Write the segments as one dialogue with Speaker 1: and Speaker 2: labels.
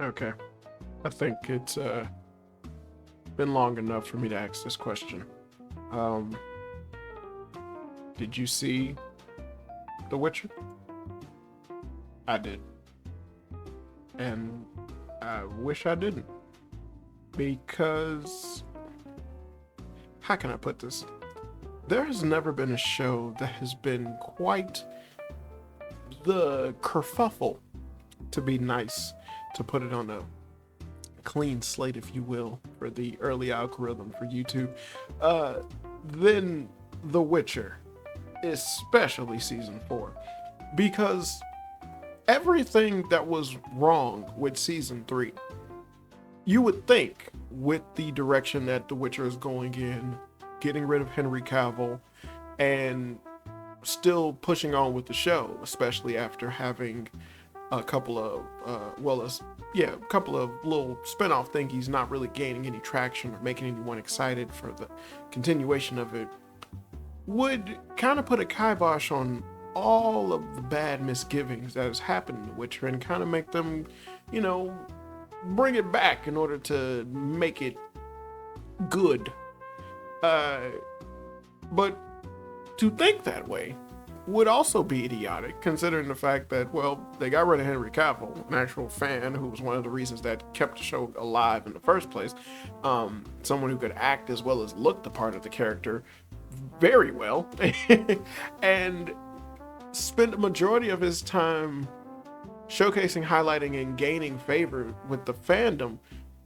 Speaker 1: Okay. I think it's been long enough for me to ask this question. Um, did you see The Witcher? I did. And I wish I didn't. Because, how can I put this? There has never been a show that has been quite the kerfuffle, to be nice, to put it on a clean slate, if you will, for the early algorithm for YouTube, than The Witcher, especially season 4. Because everything that was wrong with season 3, you would think, with the direction that The Witcher is going in, getting rid of Henry Cavill, and still pushing on with the show, especially after having a couple of, a couple of little spin-off thingies not really gaining any traction or making anyone excited for the continuation of it, would kind of put a kibosh on all of the bad misgivings that has happened in The Witcher and kind of make them, bring it back in order to make it good. But to think that way would also be idiotic, considering the fact that, well, they got rid of Henry Cavill, an actual fan who was one of the reasons that kept the show alive in the first place. Someone who could act as well as look the part of the character very well, and spent a majority of his time showcasing, highlighting, and gaining favor with the fandom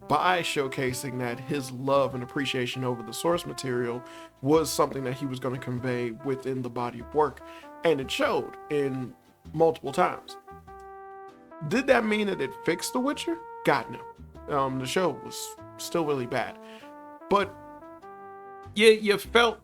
Speaker 1: by showcasing that his love and appreciation over the source material was something that he was going to convey within the body of work, and it showed in multiple times. Did that mean that it fixed The Witcher? God, no. The show was still really bad, but you felt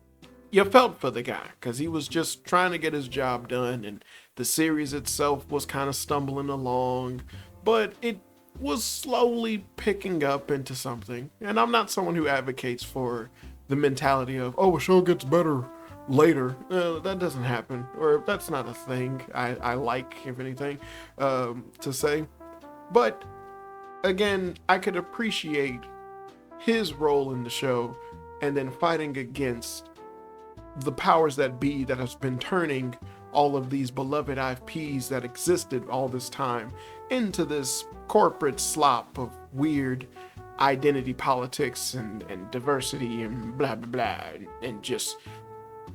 Speaker 1: for the guy, because he was just trying to get his job done, and the series itself was kind of stumbling along, but it was slowly picking up into something. And I'm not someone who advocates for the mentality of, oh, a show gets better later. That doesn't happen, or that's not a thing I like, if anything, to say. But again, I could appreciate his role in the show, and then fighting against the powers that be that has been turning all of these beloved IPs that existed all this time into this corporate slop of weird identity politics and diversity and blah blah blah, and just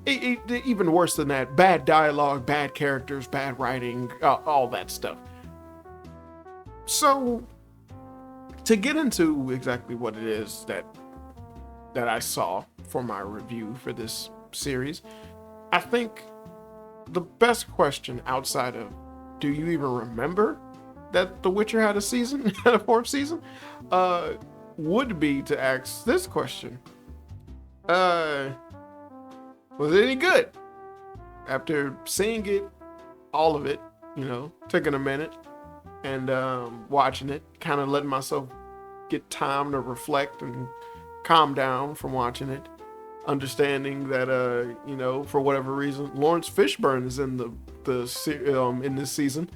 Speaker 1: even worse than that, bad dialogue, bad characters, bad writing, all that stuff. So to get into exactly what it is that I saw for my review for this series, I think the best question outside of, do you even remember that The Witcher had a season, had a 4th season, would be to ask this question. Was it any good? After seeing it, all of it, taking a minute and watching it, kind of letting myself get time to reflect and calm down from watching it, understanding that for whatever reason Lawrence Fishburne is in in this season,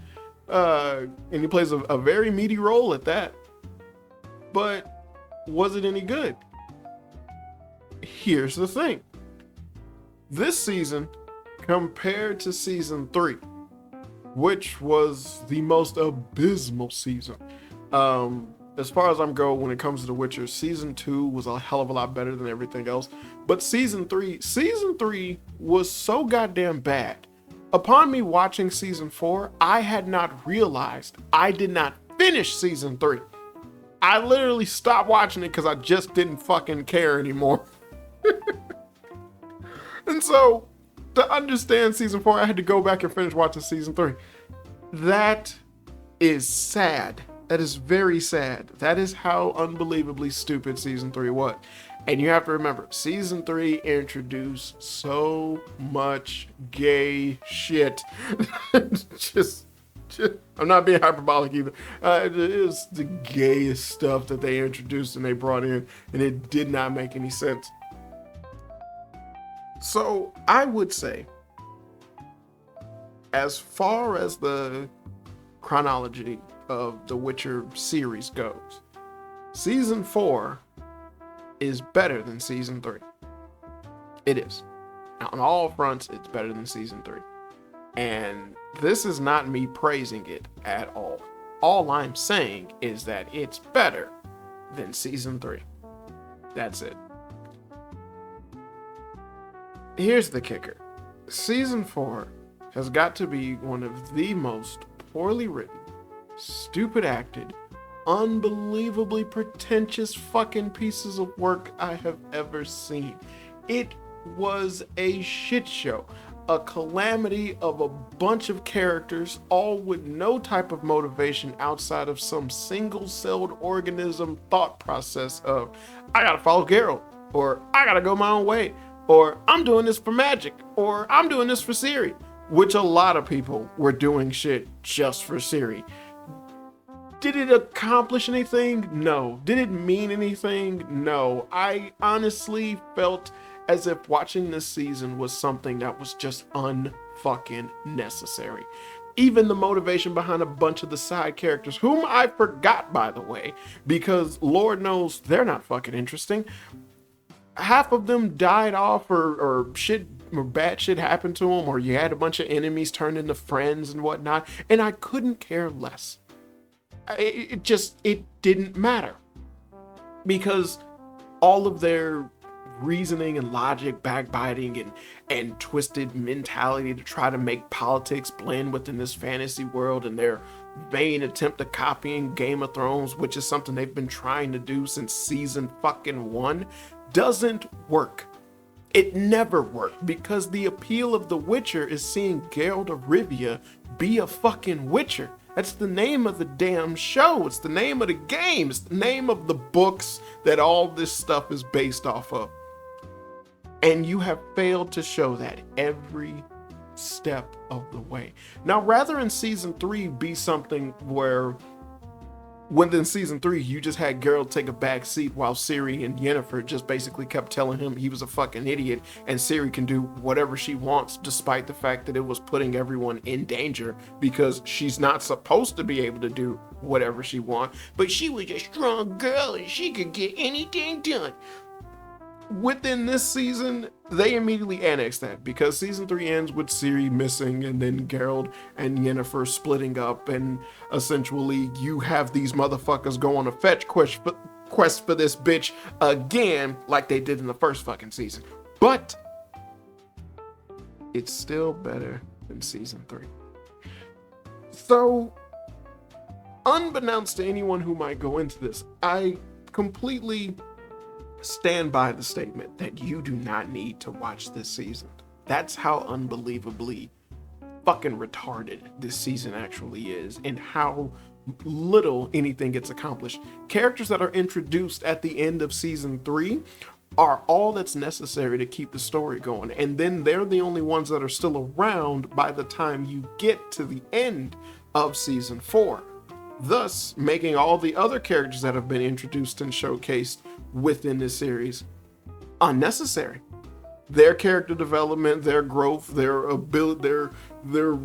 Speaker 1: and he plays a very meaty role at that. But was it any good? Here's the thing. This season, compared to season 3, which was the most abysmal season, as far as I'm go when it comes to The Witcher, season 2 was a hell of a lot better than everything else. But season 3 was so goddamn bad. Upon me watching season 4, I had not realized I did not finish season 3. I literally stopped watching it because I just didn't fucking care anymore. And so, to understand season 4, I had to go back and finish watching season 3. That is sad. That is very sad. That is how unbelievably stupid season 3 was. And you have to remember, season 3 introduced so much gay shit. just I'm not being hyperbolic either. It is the gayest stuff that they introduced and they brought in, and it did not make any sense. So I would say, as far as the chronology of the Witcher series goes, season 4 is better than season 3. It is. On all fronts, it's better than season 3. And this is not me praising it at all. All I'm saying is that it's better than season 3. That's it. Here's the kicker. Season 4 has got to be one of the most poorly written, stupid acted, unbelievably pretentious fucking pieces of work I have ever seen. It was a shit show. A calamity of a bunch of characters, all with no type of motivation outside of some single-celled organism thought process of, I gotta follow Geralt, or I gotta go my own way, or I'm doing this for magic, or I'm doing this for Ciri, which a lot of people were doing shit just for Ciri. Did it accomplish anything? No. Did it mean anything? No. I honestly felt as if watching this season was something that was just unfucking necessary. Even the motivation behind a bunch of the side characters, whom I forgot, by the way, because Lord knows they're not fucking interesting. Half of them died off or bad shit happened to them, or you had a bunch of enemies turned into friends and whatnot, and I couldn't care less. It didn't matter, because all of their reasoning and logic, backbiting and twisted mentality to try to make politics blend within this fantasy world, and their vain attempt at copying Game of Thrones, which is something they've been trying to do since season fucking 1, doesn't work. It never worked, because the appeal of The Witcher is seeing Geralt of Rivia be a fucking Witcher. That's the name of the damn show. It's the name of the game. It's the name of the books that all this stuff is based off of. And you have failed to show that every step of the way. Now, rather in season 3 be something where, when in season 3 you just had Geralt take a back seat while Ciri and Yennefer just basically kept telling him he was a fucking idiot, and Ciri can do whatever she wants despite the fact that it was putting everyone in danger, because she's not supposed to be able to do whatever she wants, but she was a strong girl and she could get anything done. Within this season, they immediately annex that, because season 3 ends with Ciri missing and then Geralt and Yennefer splitting up, and essentially you have these motherfuckers go on a fetch quest for this bitch again, like they did in the first fucking season. But it's still better than season 3. So, unbeknownst to anyone who might go into this, I completely stand by the statement that you do not need to watch this season. That's how unbelievably fucking retarded this season actually is, and how little anything gets accomplished. Characters that are introduced at the end of season 3 are all that's necessary to keep the story going, and then they're the only ones that are still around by the time you get to the end of season 4, thus making all the other characters that have been introduced and showcased within this series unnecessary. Their character development, their growth, their ability, their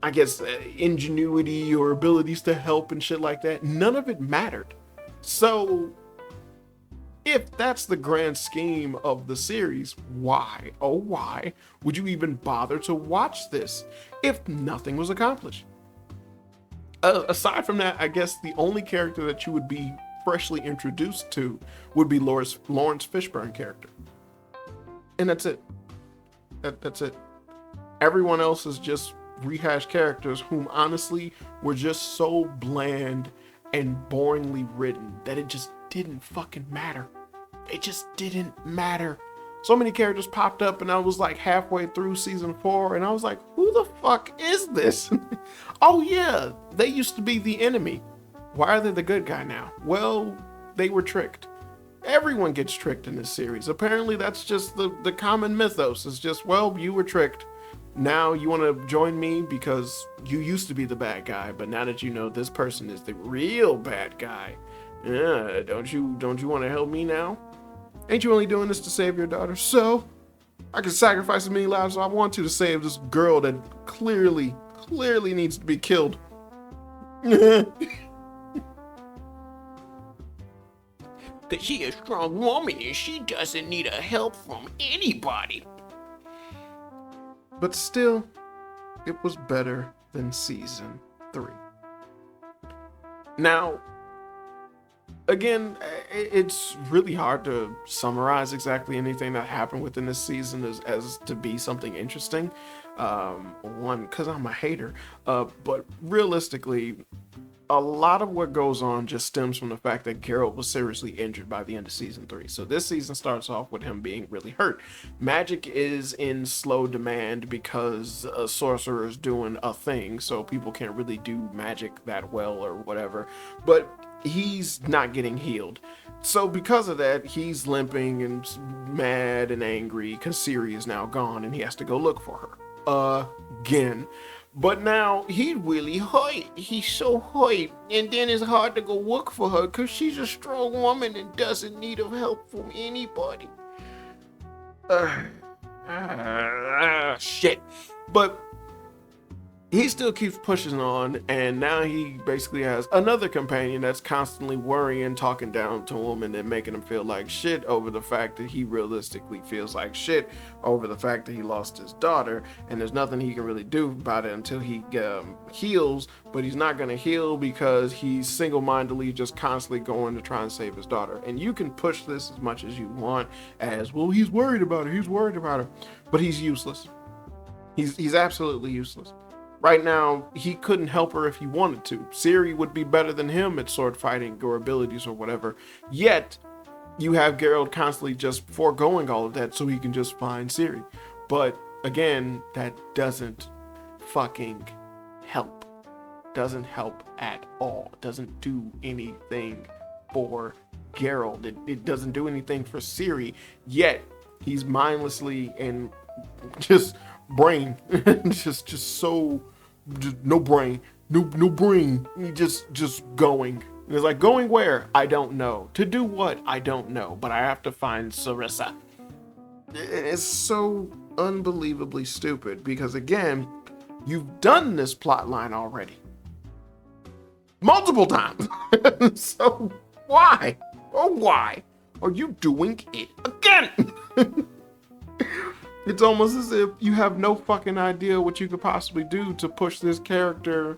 Speaker 1: I guess ingenuity or abilities to help and shit like that, none of it mattered. So if that's the grand scheme of the series, why, oh why, would you even bother to watch this if nothing was accomplished? Aside from that, I guess the only character that you would be freshly introduced to would be Lawrence Fishburne character. And that's it. That's it. Everyone else is just rehashed characters whom honestly were just so bland and boringly written that it just didn't fucking matter. It just didn't matter. So many characters popped up, and I was like halfway through season 4, and I was like, who the fuck is this? Oh yeah, they used to be the enemy. Why are they the good guy now? Well, they were tricked. Everyone gets tricked in this series. Apparently that's just the common mythos. It's just, well, you were tricked. Now you want to join me because you used to be the bad guy, but now that you know this person is the real bad guy, don't you want to help me now? Ain't you only doing this to save your daughter? So I can sacrifice as many lives as I want to save this girl that clearly clearly needs to be killed.
Speaker 2: Because she a strong woman and she doesn't need a help from anybody.
Speaker 1: But still, it was better than season 3. Now, again, it's really hard to summarize exactly anything that happened within this season as to be something interesting. One, because I'm a hater, but realistically, a lot of what goes on just stems from the fact that Geralt was seriously injured by the end of season 3. So this season starts off with him being really hurt. Magic is in slow demand because a sorcerer is doing a thing, so people can't really do magic that well or whatever. But he's not getting healed. So because of that, he's limping and mad and angry because Ciri is now gone and he has to go look for her. Again. But now he really hurt. He's so hurt. And then it's hard to go look for her because she's a strong woman and doesn't need help from anybody. Shit. But he still keeps pushing on, and now he basically has another companion that's constantly worrying, talking down to him, and then making him feel like shit over the fact that he realistically feels like shit over the fact that he lost his daughter, and there's nothing he can really do about it until he heals, but he's not going to heal because he's single-mindedly just constantly going to try and save his daughter. And you can push this as much as you want as, well, he's worried about her, but he's useless. He's absolutely useless. Right now, he couldn't help her if he wanted to. Ciri would be better than him at sword fighting or abilities or whatever. Yet, you have Geralt constantly just foregoing all of that so he can just find Ciri. But again, that doesn't fucking help. Doesn't help at all. Doesn't do anything for Geralt. It doesn't do anything for Ciri. Yet, he's mindlessly and just brain just so no brain, no brain. Just going. And it's like, going where? I don't know. To do what? I don't know. But I have to find Sarissa. It's so unbelievably stupid because again, you've done this plot line already multiple times. So why? Oh, why are you doing it again? It's almost as if you have no fucking idea what you could possibly do to push this character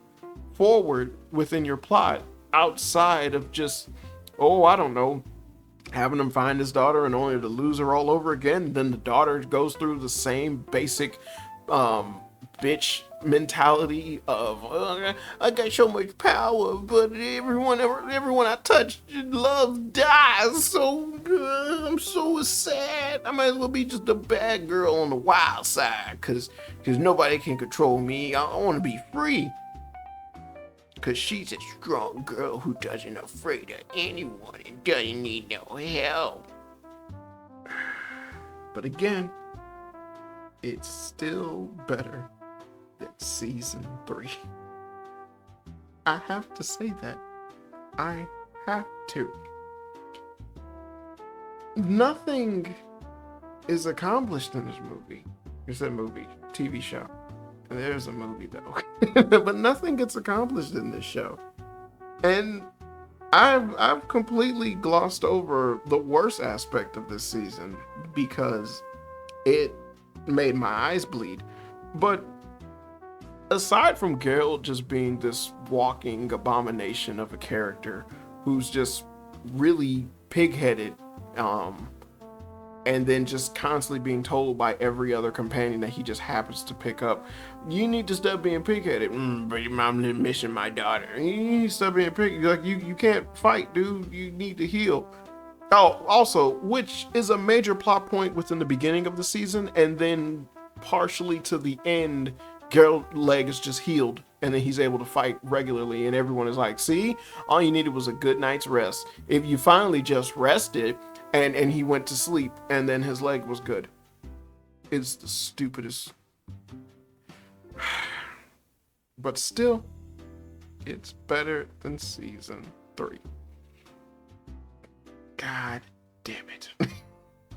Speaker 1: forward within your plot outside of just, I don't know, having him find his daughter and only to lose her all over again. Then the daughter goes through the same basic bitch mentality of I got so much power, but everyone I touch love dies, so I'm so sad. I might as well be just a bad girl on the wild side because nobody can control me. I want to be free because she's a strong girl who doesn't afraid of anyone and doesn't need no help. But again, it's still better than season 3. I have to say that. I have to. Nothing is accomplished in this movie. It's a movie, TV show. There's a movie though. But nothing gets accomplished in this show. And I've completely glossed over the worst aspect of this season because it made my eyes bleed. But aside from Geralt just being this walking abomination of a character who's just really pig-headed, and then just constantly being told by every other companion that he just happens to pick up, you need to stop being pig-headed. But your mom missing my daughter. You need to stop being pig. Like you can't fight, dude. You need to heal. Oh, also, which is a major plot point within the beginning of the season, and then partially to the end, Geralt's leg is just healed, and then he's able to fight regularly, and everyone is like, see, all you needed was a good night's rest. If you finally just rested, and he went to sleep, and then his leg was good. It's the stupidest. But still, it's better than season 3. God damn it.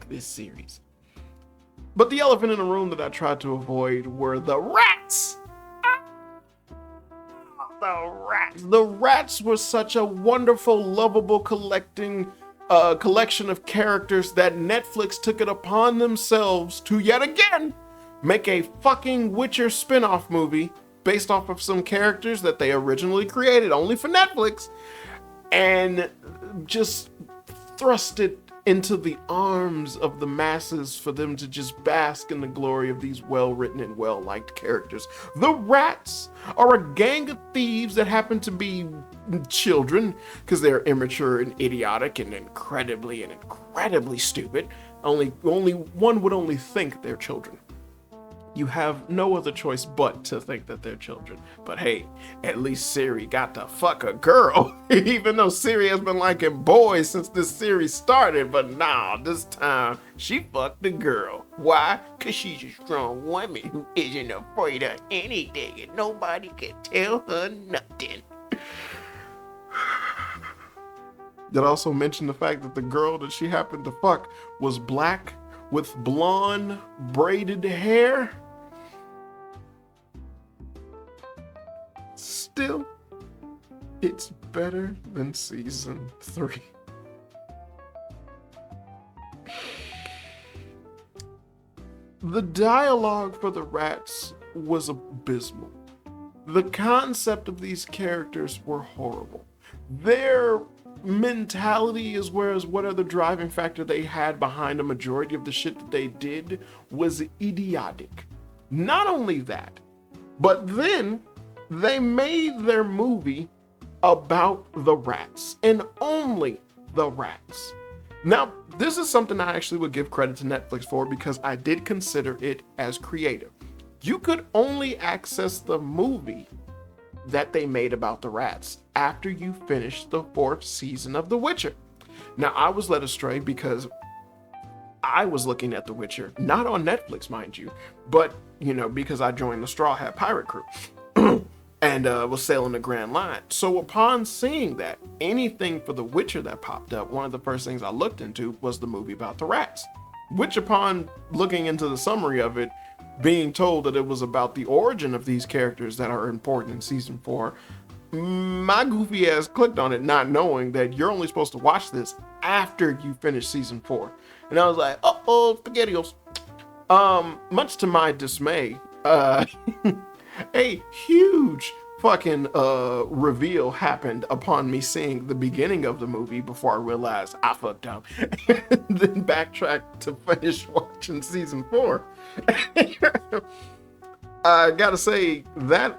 Speaker 1: This series. But the elephant in the room that I tried to avoid were the rats.
Speaker 2: the rats.
Speaker 1: The rats were such a wonderful, lovable collection of characters that Netflix took it upon themselves to yet again make a fucking Witcher spin-off movie based off of some characters that they originally created only for Netflix, and just thrust it into the arms of the masses for them to just bask in the glory of these well-written and well-liked characters. The rats are a gang of thieves that happen to be children because they're immature and idiotic and incredibly stupid. Only one would only think they're children. You have no other choice but to think that they're children. But hey, at least Siri got to fuck a girl. Even though Siri has been liking boys since this series started. But nah, this time she fucked a girl.
Speaker 2: Why? Because she's a strong woman who isn't afraid of anything and nobody can tell her nothing.
Speaker 1: Did also mention the fact that the girl that she happened to fuck was black with blonde braided hair. Still, it's better than season 3. The dialogue for the rats was abysmal. The concept of these characters were horrible. Their mentality, as well as what other driving factor they had behind a majority of the shit that they did, was idiotic. Not only that, but then they made their movie about the rats and only the rats. Now, this is something I actually would give credit to Netflix for because I did consider it as creative. You could only access the movie that they made about the rats after you finish the 4th season of The Witcher. Now, I was led astray because I was looking at The Witcher, not on Netflix, mind you, but, because I joined the Straw Hat Pirate Crew and was sailing the Grand Line. So upon seeing that, anything for The Witcher that popped up, one of the first things I looked into was the movie about the rats, which upon looking into the summary of it, being told that it was about the origin of these characters that are important in season 4, my goofy ass clicked on it not knowing that you're only supposed to watch this after you finish season 4. And I was like, uh-oh, spaghettios. Much to my dismay, a huge fucking reveal happened upon me seeing the beginning of the movie before I realized I fucked up. And then backtracked to finish watching season 4. I gotta say that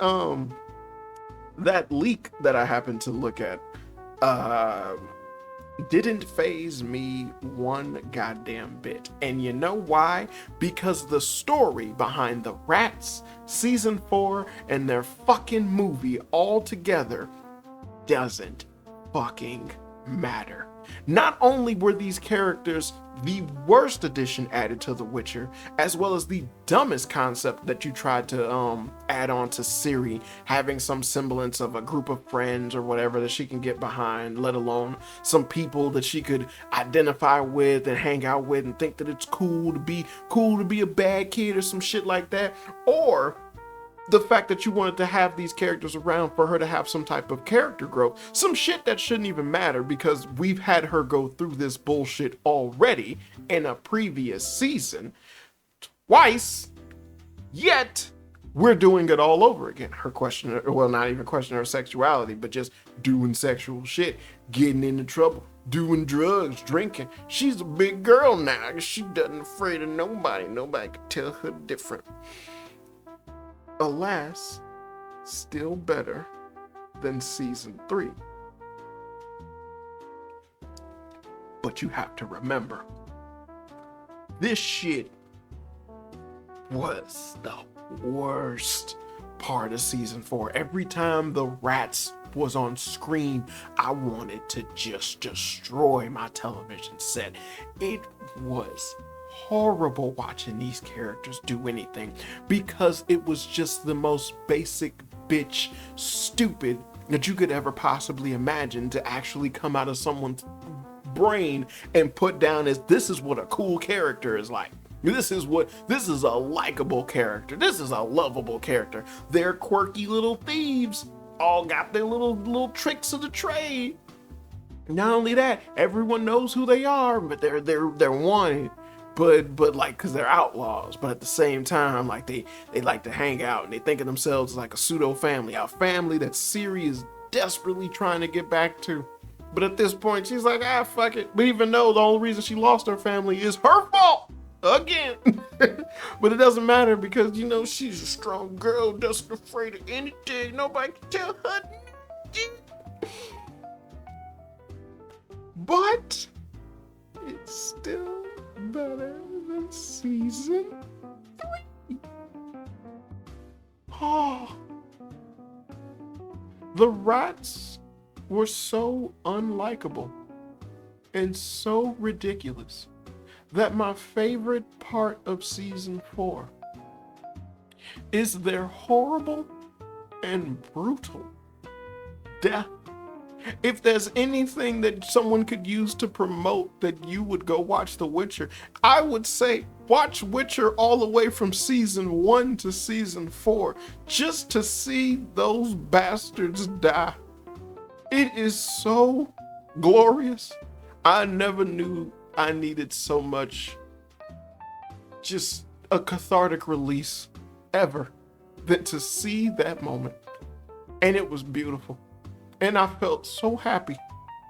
Speaker 1: that leak that I happened to look at didn't faze me one goddamn bit. And you know why? Because the story behind the rats, season 4, and their fucking movie all together doesn't fucking matter. Not only were these characters the worst addition added to The Witcher, as well as the dumbest concept that you tried to add on to Ciri, having some semblance of a group of friends or whatever that she can get behind, let alone some people that she could identify with and hang out with and think that it's cool to be a bad kid or some shit like that, or the fact that you wanted to have these characters around for her to have some type of character growth, some shit that shouldn't even matter because we've had her go through this bullshit already in a previous season twice, yet we're doing it all over again. Her question, well, not even questioning her sexuality, but just doing sexual shit, getting into trouble, doing drugs, drinking. She's a big girl now. She doesn't afraid of nobody. Nobody can tell her different. Alas, still better than season 3. But you have to remember, this shit was the worst part of season 4. Every time the rats was on screen, I wanted to just destroy my television set. It was horrible watching these characters do anything because it was just the most basic bitch stupid that you could ever possibly imagine to actually come out of someone's brain and put down as this is what a cool character is like. This is a likable character. This is a lovable character. They're quirky little thieves. all got their little tricks of the trade. Not only that, everyone knows who they are, but they're wanted. But like, cause they're outlaws. But at the same time, like they like to hang out and they think of themselves as like a pseudo family, a family that Siri is desperately trying to get back to. But at this point, she's like, fuck it. But even though the only reason she lost her family is her fault again. But it doesn't matter because, you know, she's a strong girl, doesn't afraid of anything. Nobody can tell her nothing. But it's still better than season 3. Oh, the rats were so unlikable and so ridiculous that my favorite part of season 4 is their horrible and brutal death. If there's anything that someone could use to promote that you would go watch The Witcher, I would say watch Witcher all the way from season 1 to season 4, just to see those bastards die. It is so glorious. I never knew I needed so much, just a cathartic release ever, than to see that moment. And it was beautiful. And I felt so happy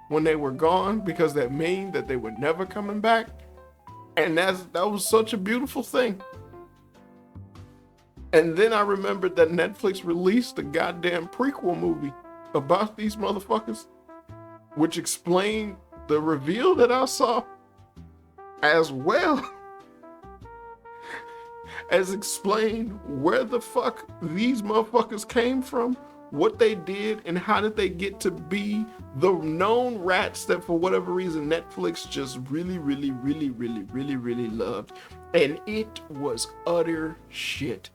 Speaker 1: when they were gone, because that meant that they were never coming back. And that was such a beautiful thing. And then I remembered that Netflix released a goddamn prequel movie about these motherfuckers, which explained the reveal that I saw, as well as explained where the fuck these motherfuckers came from, what they did, and how did they get to be the known rats that for whatever reason Netflix just really loved. And it was utter shit.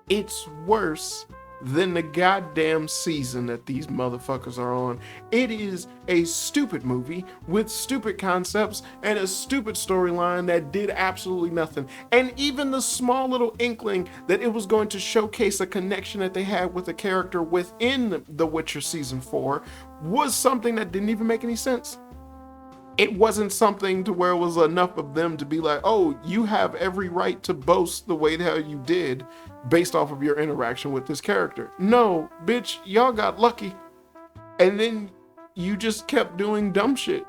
Speaker 1: It's worse than the goddamn season that these motherfuckers are on. It is a stupid movie with stupid concepts and a stupid storyline that did absolutely nothing. And even the small little inkling that it was going to showcase a connection that they had with a character within The Witcher season 4 was something that didn't even make any sense. It wasn't something to where it was enough of them to be like, oh, you have every right to boast the way that you did based off of your interaction with this character. No, bitch, y'all got lucky. And then you just kept doing dumb shit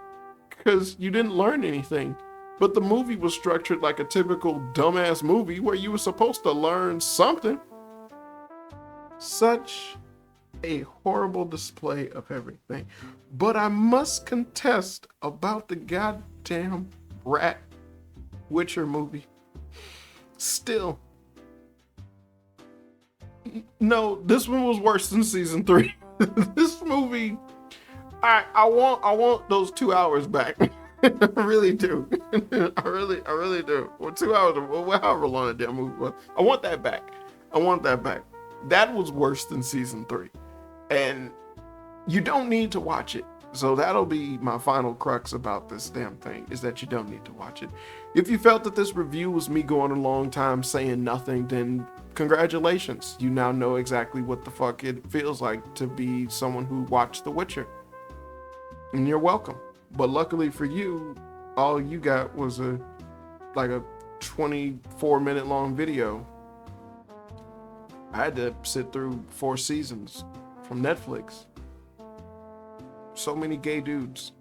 Speaker 1: because you didn't learn anything. But the movie was structured like a typical dumbass movie where you were supposed to learn something. Such a horrible display of everything. But I must contest about the goddamn rat Witcher movie. Still, no, this one was worse than season 3. This movie, I want those 2 hours back. I really do. I really do. Well, 2 hours, however long the damn movie was. I want that back. That was worse than season 3. And you don't need to watch it. So that'll be my final crux about this damn thing, is that you don't need to watch it. If you felt that this review was me going a long time saying nothing, then congratulations. You now know exactly what the fuck it feels like to be someone who watched The Witcher. And you're welcome. But luckily for you, all you got was a 24-minute long video. I had to sit through 4 seasons from Netflix. So many gay dudes.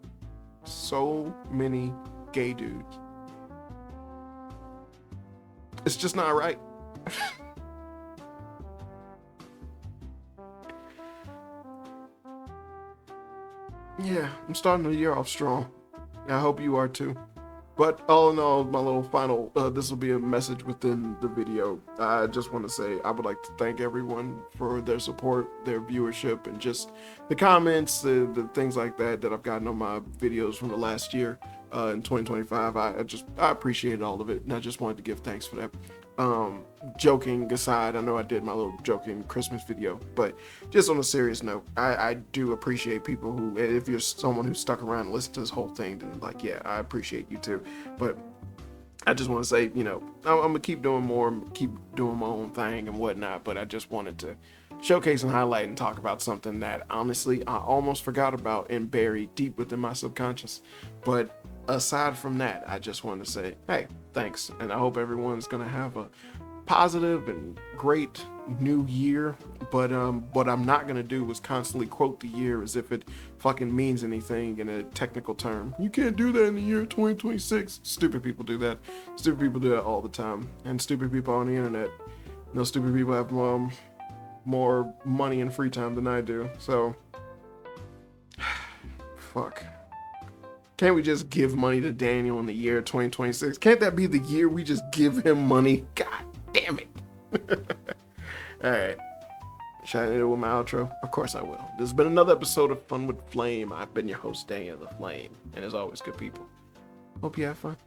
Speaker 1: So many gay dudes. It's just not right. Yeah, I'm starting the year off strong. I hope you are too. But all in all, my little final, this will be a message within the video. I just want to say I would like to thank everyone for their support, their viewership, and just the comments, the things like that I've gotten on my videos from the last year in 2025. I appreciate all of it, and I just wanted to give thanks for that. Joking aside, I know I did my little joking Christmas video, but just on a serious note, I do appreciate people who, if you're someone who stuck around and listened to this whole thing, then yeah, I appreciate you too. But I just want to say, I'm gonna keep doing more, keep doing my own thing and whatnot, but I just wanted to showcase and highlight and talk about something that honestly I almost forgot about and buried deep within my subconscious. But aside from that, I just want to say, hey, thanks. And I hope everyone's going to have a positive and great new year. But what I'm not going to do is constantly quote the year as if it fucking means anything in a technical term. You can't do that in the year 2026. Stupid people do that. Stupid people do that all the time. And stupid people on the internet. No, stupid people have more money and free time than I do. So, fuck. Can't we just give money to Daniel in the year 2026? Can't that be the year we just give him money? God damn it. Alright. Should I end it with my outro? Of course I will. This has been another episode of Fun with Flame. I've been your host, Danieltheflame. And as always, good people, hope you have fun.